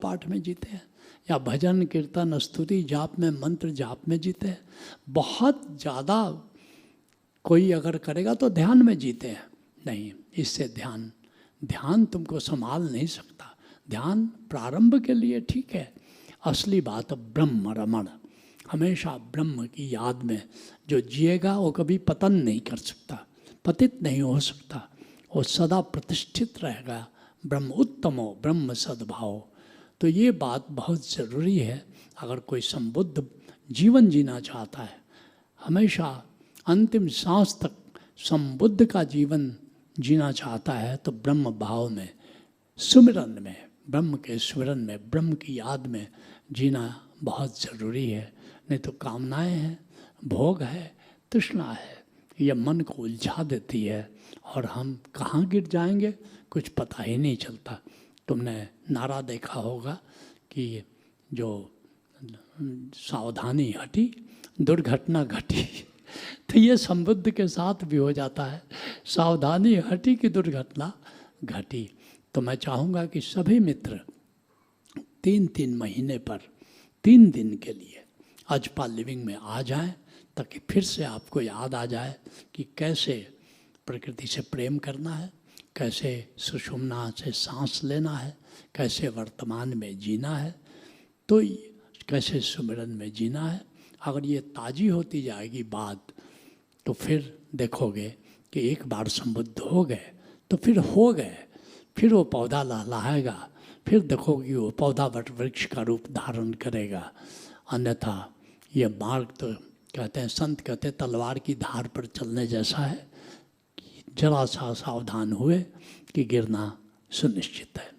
पाठ में जीते हैं, या भजन कीर्तन स्तुति जाप में, मंत्र जाप में जीते हैं। बहुत ज़्यादा कोई अगर करेगा तो ध्यान में जीते हैं। नहीं, इससे ध्यान तुमको संभाल नहीं सकता। ध्यान प्रारंभ के लिए ठीक है, असली बात ब्रह्म रमण, हमेशा ब्रह्म की याद में जो जिएगा वो कभी पतन नहीं कर सकता, पतित नहीं हो सकता, वो सदा प्रतिष्ठित रहेगा। ब्रह्म उत्तमो ब्रह्म सद्भाव। तो ये बात बहुत ज़रूरी है। अगर कोई संबुद्ध जीवन जीना चाहता है, हमेशा अंतिम सांस तक संबुद्ध का जीवन जीना चाहता है, तो ब्रह्म भाव में, सुमिरन में, ब्रह्म के स्मरण में, ब्रह्म की याद में जीना बहुत ज़रूरी है। नहीं तो कामनाएं हैं, भोग है, तृष्णा है, यह मन को उलझा देती है और हम कहाँ गिर जाएंगे कुछ पता ही नहीं चलता। तुमने नारा देखा होगा कि जो सावधानी हटी दुर्घटना घटी। तो ये संबुद्ध के साथ भी हो जाता है, सावधानी हटी कि दुर्घटना घटी। तो मैं चाहूँगा कि सभी मित्र 3-3 महीने पर 3 दिन के लिए अजपा लिविंग में आ जाएं, ताकि फिर से आपको याद आ जाए कि कैसे प्रकृति से प्रेम करना है, कैसे सुषुम्ना से सांस लेना है, कैसे वर्तमान में जीना है, तो कैसे सुमिरन में जीना है। अगर ये ताजी होती जाएगी बात, तो फिर देखोगे कि एक बार संबुद्ध हो गए तो फिर हो गए, फिर वो पौधा लहलहाएगा, फिर देखोगे वो पौधा वट वृक्ष का रूप धारण करेगा। अन्यथा ये मार्ग तो कहते हैं, संत कहते हैं तलवार की धार पर चलने जैसा है, जरा सा सावधान हुए कि गिरना सुनिश्चित है।